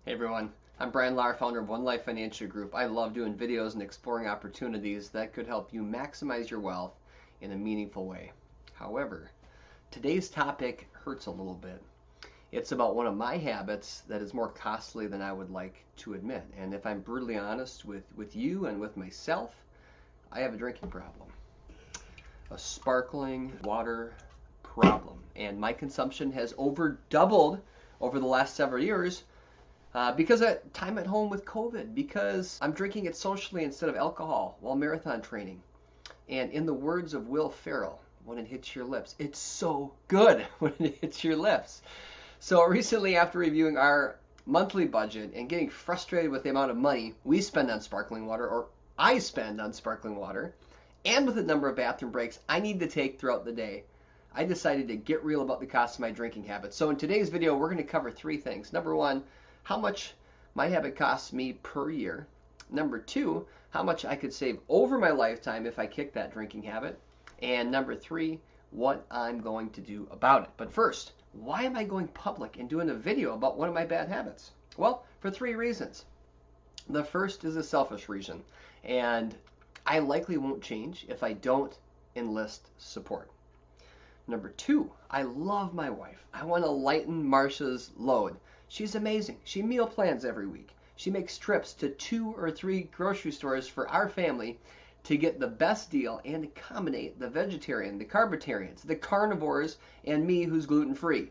Hey everyone, I'm Brian Lahr, founder of One Life Financial Group. I love doing videos and exploring opportunities that could help you maximize your wealth in a meaningful way. However, today's topic hurts a little bit. It's about one of my habits that is more costly than I would like to admit. And if I'm brutally honest with you and with myself, I have a drinking problem. A sparkling water problem. And my consumption has over doubled over the last several years because of time at home with COVID, because I'm drinking it socially instead of alcohol while marathon training. And in the words of Will Ferrell, when it hits your lips, it's so good when it hits your lips. So recently, after reviewing our monthly budget and getting frustrated with the amount of money we spend on sparkling water, or I spend on sparkling water, and with the number of bathroom breaks I need to take throughout the day, I decided to get real about the cost of my drinking habits. So in today's video, we're going to cover three things. Number one, how much my habit costs me per year. Number two, how much I could save over my lifetime if I kick that drinking habit. And number three, what I'm going to do about it. But first, why am I going public and doing a video about one of my bad habits? Well, for three reasons. The first is a selfish reason, and I likely won't change if I don't enlist support. Number two, I love my wife. I want to lighten Marsha's load. She's amazing. She meal plans every week. She makes trips to 2 or 3 grocery stores for our family to get the best deal and accommodate the vegetarian, the carbitarians, the carnivores, and me who's gluten-free.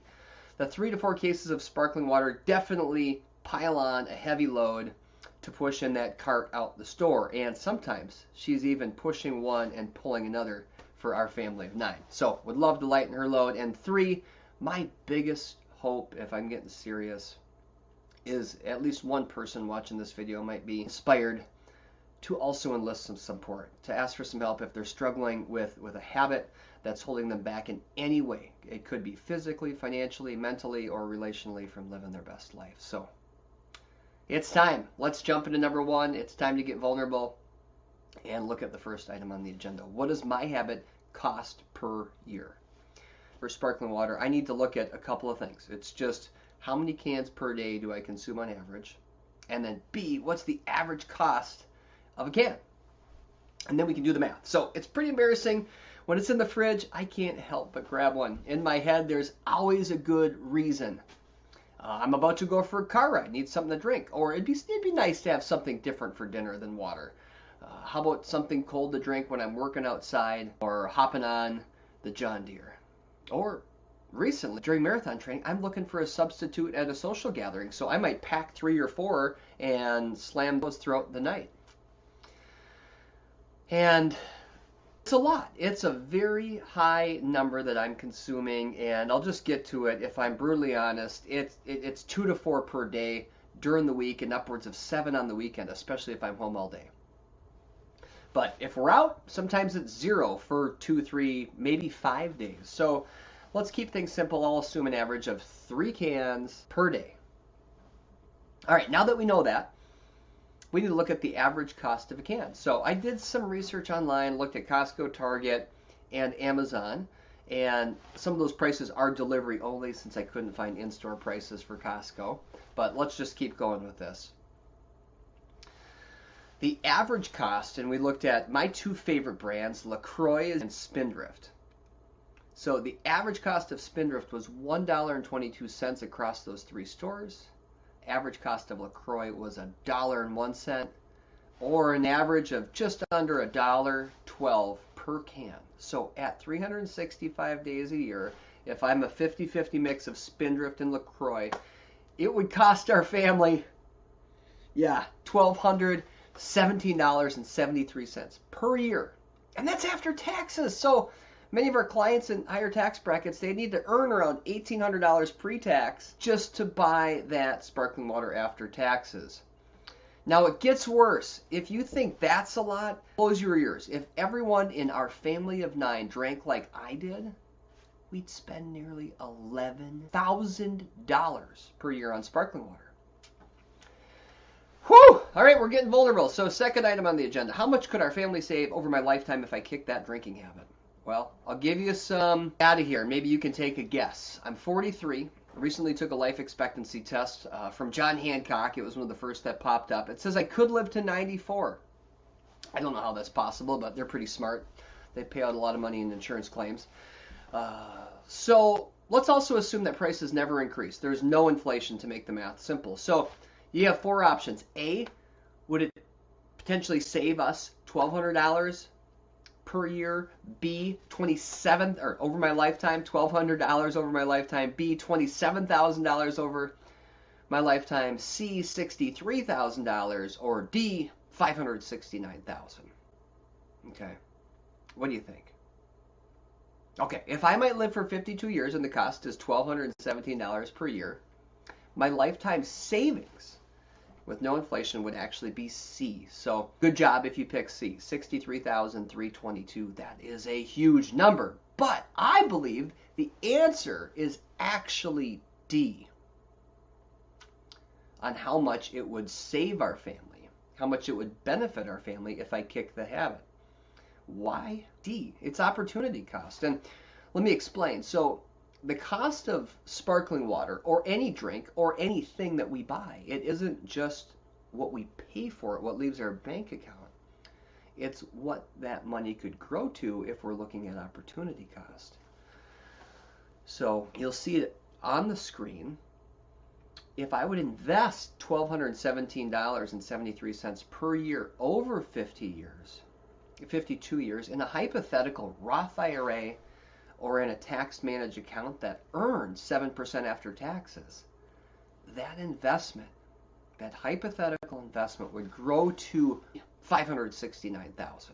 The 3 to 4 cases of sparkling water definitely pile on a heavy load to push in that cart out the store. And sometimes she's even pushing one and pulling another for our family of 9. So would love to lighten her load. And 3, my biggest hope, if I'm getting serious, is at least one person watching this video might be inspired to also enlist some support, to ask for some help if they're struggling with a habit that's holding them back in any way. It could be physically, financially, mentally, or relationally from living their best life. So it's time. Let's jump into number one. It's time to get vulnerable and look at the first item on the agenda. What does my habit cost per year? For sparkling water, I need to look at a couple of things. It's just how many cans per day do I consume on average? And then B, what's the average cost of a can? And then we can do the math. So it's pretty embarrassing. When it's in the fridge, I can't help but grab one. In my head, there's always a good reason. I'm about to go for a car ride, need something to drink. Or it'd be nice to have something different for dinner than water. How about something cold to drink when I'm working outside or hopping on the John Deere? Or recently, during marathon training, I'm looking for a substitute at a social gathering. So I might pack 3 or 4 and slam those throughout the night. And it's a lot. It's a very high number that I'm consuming, and I'll just get to it. If I'm brutally honest, it's 2 to 4 per day during the week and upwards of 7 on the weekend, especially if I'm home all day. But if we're out, sometimes it's 0 for 2, 3, maybe 5 days. So let's keep things simple. I'll assume an average of 3 cans per day. All right, now that we know that, we need to look at the average cost of a can. So I did some research online, looked at Costco, Target, and Amazon. And some of those prices are delivery only since I couldn't find in-store prices for Costco. But let's just keep going with this. The average cost, and we looked at my 2 favorite brands, LaCroix and Spindrift. So the average cost of Spindrift was $1.22 across those 3 stores. Average cost of LaCroix was $1.01, or an average of just under $1.12 per can. So at 365 days a year, if I'm a 50-50 mix of Spindrift and LaCroix, it would cost our family, $1,217.73 per year. And that's after taxes. So many of our clients in higher tax brackets, they need to earn around $1,800 pre-tax just to buy that sparkling water after taxes. Now it gets worse. If you think that's a lot, close your ears. If everyone in our family of 9 drank like I did, we'd spend nearly $11,000 per year on sparkling water. Whew! All right, we're getting vulnerable. So second item on the agenda. How much could our family save over my lifetime if I kicked that drinking habit? Well, I'll give you some data here. Maybe you can take a guess. I'm 43. Recently took a life expectancy test from John Hancock. It was one of the first that popped up. It says I could live to 94. I don't know how that's possible, but they're pretty smart. They pay out a lot of money in insurance claims. So let's also assume that prices never increase. There's no inflation, to make the math simple. So you have four options. A, would it potentially save us $1,200 per year? B, over my lifetime, $1,200 over my lifetime. B, $27,000 over my lifetime. C, $63,000, or D, $569,000. Okay, what do you think? Okay, if I might live for 52 years and the cost is $1,217 per year, my lifetime savings with no inflation would actually be C. So good job if you pick C, $63,322. That is a huge number. But I believe the answer is actually D, on how much it would save our family, how much it would benefit our family if I kick the habit. Why D? It's opportunity cost. And let me explain. So the cost of sparkling water or any drink or anything that we buy, it isn't just what we pay for it, what leaves our bank account. It's what that money could grow to if we're looking at opportunity cost. So you'll see it on the screen. If I would invest $1,217.73 per year over 52 years in a hypothetical Roth IRA or in a tax managed account that earns 7% after taxes, that investment, that hypothetical investment, would grow to $569,000.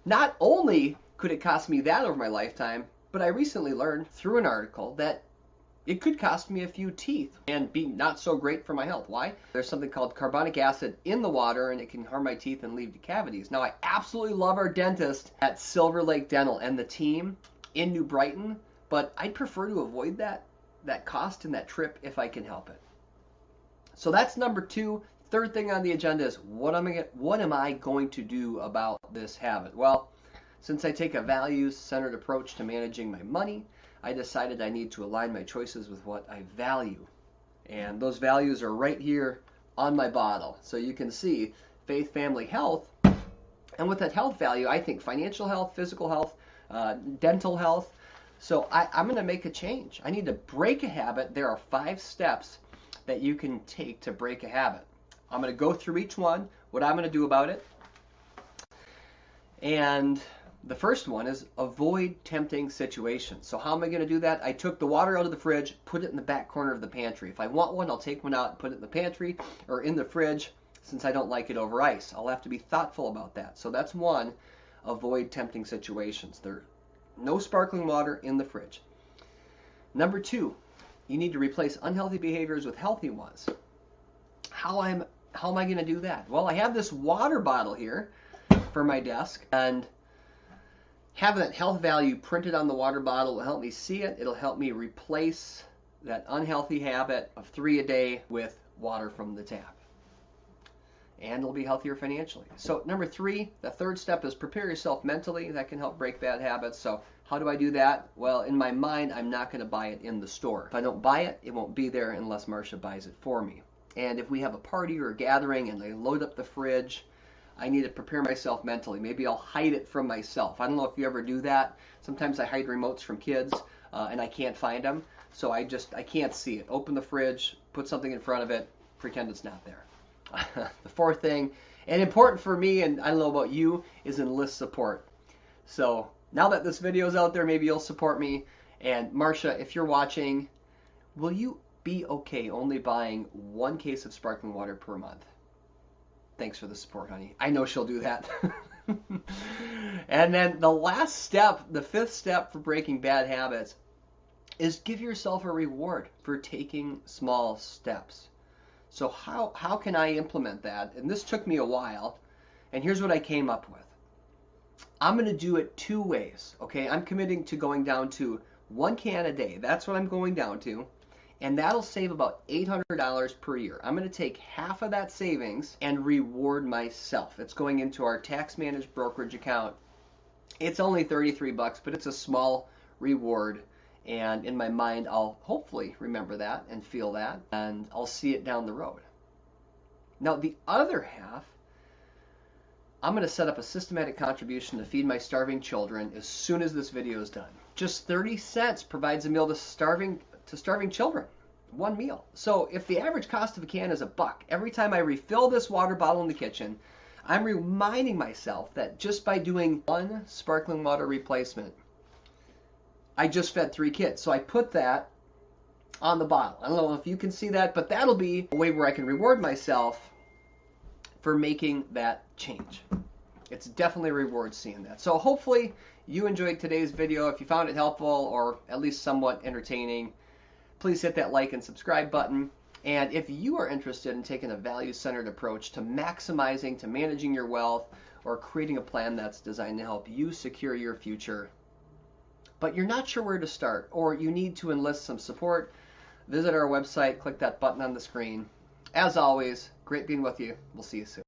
Not only could it cost me that over my lifetime, but I recently learned through an article that it could cost me a few teeth and be not so great for my health. Why? There's something called carbonic acid in the water, and it can harm my teeth and lead to cavities. Now, I absolutely love our dentist at Silver Lake Dental and the team in New Brighton, but I'd prefer to avoid that cost and that trip if I can help it. So that's number two. Third thing on the agenda is what am I going to do about this habit? Well, since I take a values-centered approach to managing my money, I decided I need to align my choices with what I value. And those values are right here on my bottle. So you can see faith, family, health. And with that health value, I think financial health, physical health, dental health. So I'm going to make a change. I need to break a habit. There are 5 steps that you can take to break a habit. I'm going to go through each one, what I'm going to do about it. And the first one is avoid tempting situations. So how am I going to do that? I took the water out of the fridge, put it in the back corner of the pantry. If I want one, I'll take one out and put it in the pantry or in the fridge, since I don't like it over ice. I'll have to be thoughtful about that. So that's one, avoid tempting situations. There's no sparkling water in the fridge. Number 2, you need to replace unhealthy behaviors with healthy ones. How am I going to do that? Well, I have this water bottle here for my desk, and having that health value printed on the water bottle will help me see it. It'll help me replace that unhealthy habit of 3 a day with water from the tap. And it'll be healthier financially. So number 3, the third step is prepare yourself mentally. That can help break bad habits. So how do I do that? Well, in my mind, I'm not going to buy it in the store. If I don't buy it, it won't be there unless Marcia buys it for me. And if we have a party or a gathering and they load up the fridge, I need to prepare myself mentally. Maybe I'll hide it from myself. I don't know if you ever do that. Sometimes I hide remotes from kids and I can't find them. So I can't see it. Open the fridge, put something in front of it, pretend it's not there. The fourth thing, and important for me, and I don't know about you, is enlist support. So now that this video is out there, maybe you'll support me. And Marcia, if you're watching, will you be okay only buying 1 case of sparkling water per month? Thanks for the support, honey. I know she'll do that. And then the last step, the 5th step for breaking bad habits, is give yourself a reward for taking small steps. So how can I implement that? And this took me a while, and here's what I came up with. I'm going to do it 2 ways, okay? I'm committing to going down to 1 can a day. That's what I'm going down to. And that'll save about $800 per year. I'm going to take half of that savings and reward myself. It's going into our tax managed brokerage account. It's only $33, but it's a small reward. And in my mind, I'll hopefully remember that and feel that, and I'll see it down the road. Now, the other half, I'm going to set up a systematic contribution to feed my starving children as soon as this video is done. Just 30 cents provides a meal to starving children. One meal. So if the average cost of a can is $1, every time I refill this water bottle in the kitchen, I'm reminding myself that just by doing one sparkling water replacement, I just fed 3 kids. So I put that on the bottle. I don't know if you can see that, but that'll be a way where I can reward myself for making that change. It's definitely a reward seeing that. So hopefully you enjoyed today's video. If you found it helpful or at least somewhat entertaining, please hit that like and subscribe button. And if you are interested in taking a value-centered approach to maximizing, to managing your wealth, or creating a plan that's designed to help you secure your future, but you're not sure where to start, or you need to enlist some support, visit our website, click that button on the screen. As always, great being with you. We'll see you soon.